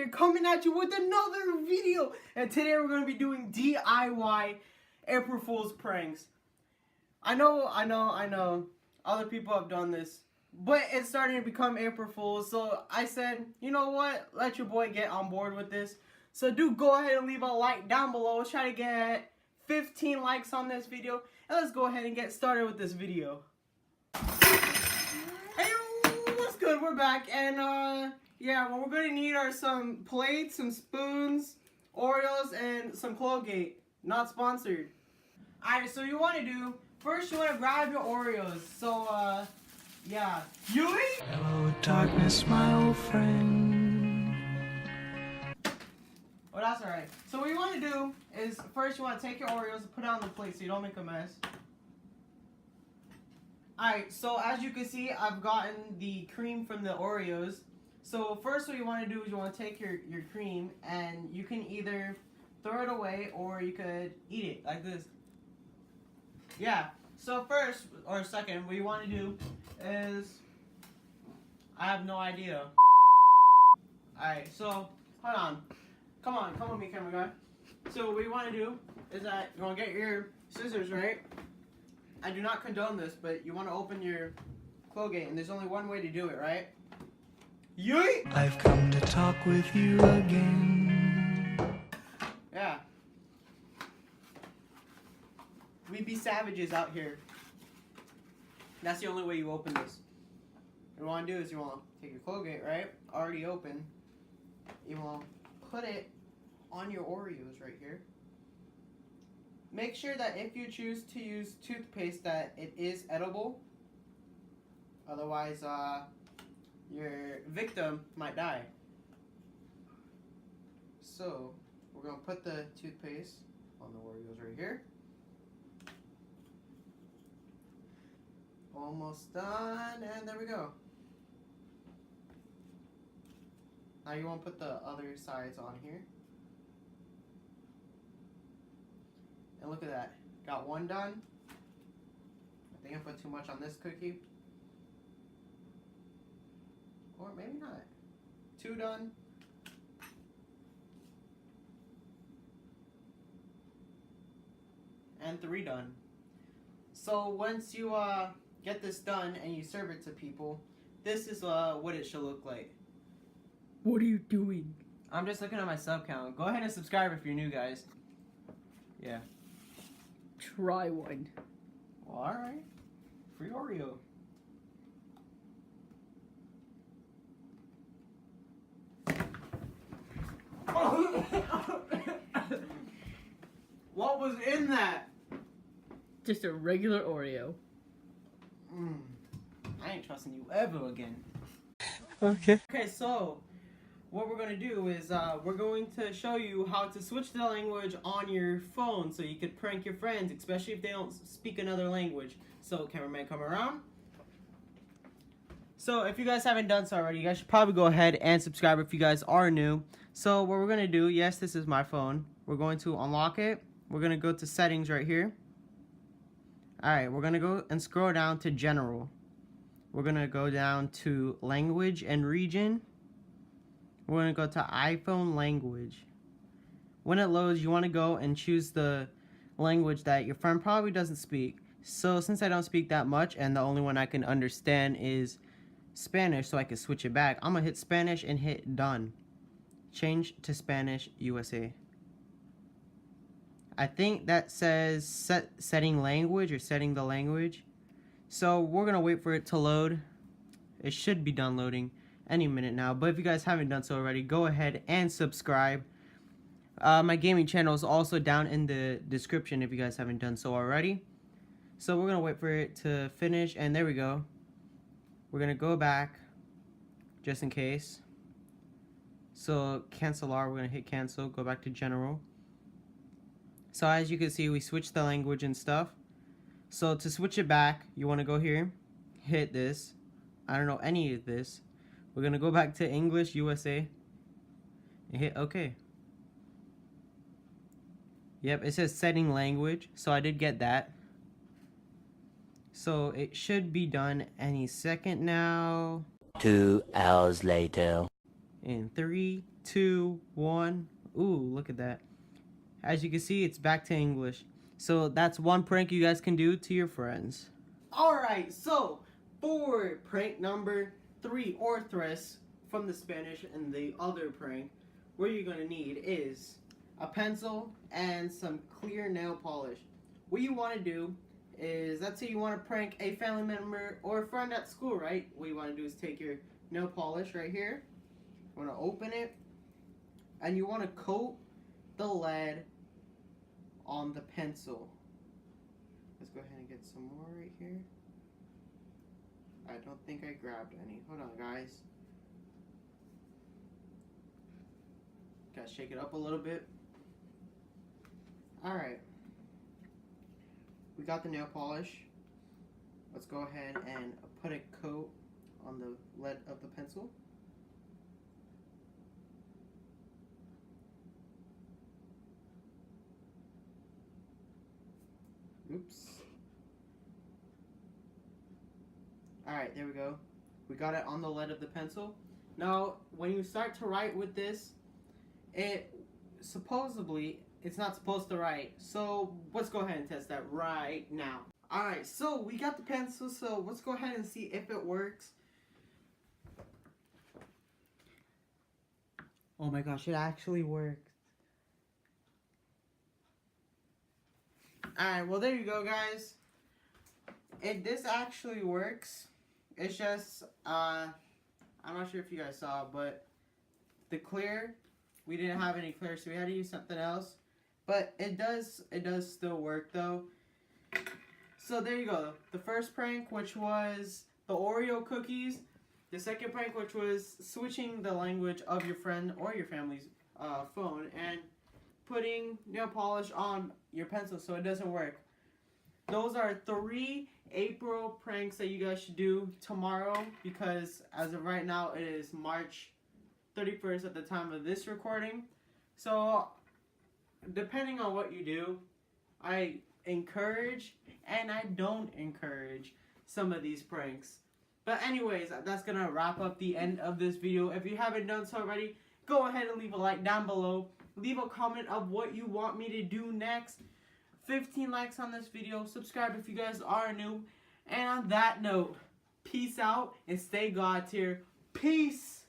here coming at you with another video. And today we're going to be doing DIY April Fool's pranks. I know, other people have done this, but it's starting to become April Fool's. So I said, you know what, let your boy get on board with this. So do go ahead and leave a like down below. Let's try to get 15 likes on this video. And let's go ahead and get started with this video. Hey, what's good? We're back, and yeah, what we're gonna need are some plates, some spoons, Oreos, and some Colgate. Not sponsored. Alright, so you want to do, first you want to grab your Oreos. So, yeah. Yui? Hello, darkness, my old friend. Oh, that's alright. So what you want to do is, first you want to take your Oreos and put it on the plate so you don't make a mess. Alright, so as you can see, I've gotten the cream from the Oreos. So first what you want to do is you want to take your cream, and you can either throw it away or you could eat it like this. Yeah, so first or second, what you want to do is, I have no idea. Alright, so hold on. Come with me, camera guy. So what you want to do is that you want to get your scissors, right? I do not condone this, but you want to open your Colgate, and there's only one way to do it, right? Yui! I've come to talk with you again. Yeah. We be savages out here. That's the only way you open this. What you want to do is you want to take your Colgate, right? Already open. You want to put it on your Oreos right here. Make sure that if you choose to use toothpaste that it is edible. Otherwise, your victim might die. So, we're going to put the toothpaste on the Oreos right here. Almost done, and there we go. Now you want to put the other sides on here. And look at that. Got one done. I think I put too much on this cookie. Or maybe not. Two done. And three done. So once you get this done and you serve it to people, this is what it should look like. What are you doing? I'm just looking at my sub count. Go ahead and subscribe if you're new, guys. Yeah. Try one. Well, alright. Free Oreo. What was in that? Just a regular Oreo. I ain't trusting you ever again. Okay. Okay, so what we're gonna do is we're going to show you how to switch the language on your phone so you could prank your friends, especially if they don't speak another language. So cameraman, come around. So if you guys haven't done so already, you guys should probably go ahead and subscribe if you guys are new. So what we're gonna do, yes, this is my phone. We're going to unlock it. We're gonna go to settings right here. Alright, we're gonna go and scroll down to general. We're gonna go down to language and region. We're going to go to iPhone language. When it loads, you want to go and choose the language that your friend probably doesn't speak. So since I don't speak that much and the only one I can understand is Spanish, so I can switch it back, I'm going to hit Spanish and hit done. Change to Spanish USA. I think that says setting language or setting the language. So we're going to wait for it to load. It should be done loading any minute now, but if you guys haven't done so already, go ahead and subscribe. My gaming channel is also down in the description if you guys haven't done so already. So we're gonna wait for it to finish, and there we go. We're gonna go back just in case. So cancel R, we're gonna hit cancel, go back to general. So as you can see, we switched the language and stuff. So to switch it back, you want to go here, hit this. I don't know any of this. We're going to go back to English USA and hit OK. Yep, it says setting language, so I did get that. So it should be done any second now. 2 hours later. In 3, 2, 1. Ooh, look at that. As you can see, it's back to English. So that's one prank you guys can do to your friends. Alright, so for prank number 3, or tres, from the Spanish and the other prank, what you're going to need is a pencil and some clear nail polish. What you want to do is, let's say you want to prank a family member or a friend at school, right? What you want to do is take your nail polish right here. You want to open it, and you want to coat the lead on the pencil. Let's go ahead and get some more right here. I don't think I grabbed any. Hold on, guys. Gotta shake it up a little bit. Alright. We got the nail polish. Let's go ahead and put a coat on the lead of the pencil. Oops. Alright, there we go. We got it on the lead of the pencil. Now, when you start to write with this, supposedly, it's not supposed to write. So, let's go ahead and test that right now. Alright, so we got the pencil, so let's go ahead and see if it works. Oh my gosh, it actually worked. Alright, well there you go, guys. This actually works. It's just, I'm not sure if you guys saw, but the clear, we didn't have any clear, so we had to use something else. But it does still work though. So there you go. The first prank, which was the Oreo cookies. The second prank, which was switching the language of your friend or your family's phone and putting nail polish on your pencil so it doesn't work. Those are 3 April pranks that you guys should do tomorrow, because as of right now it is March 31st at the time of this recording. So depending on what you do, I encourage and I don't encourage some of these pranks. But anyways, that's gonna wrap up the end of this video. If you haven't done so already, go ahead and leave a like down below. Leave a comment of what you want me to do next. 15 likes on this video. Subscribe if you guys are new. And on that note, peace out and stay God tier. Peace!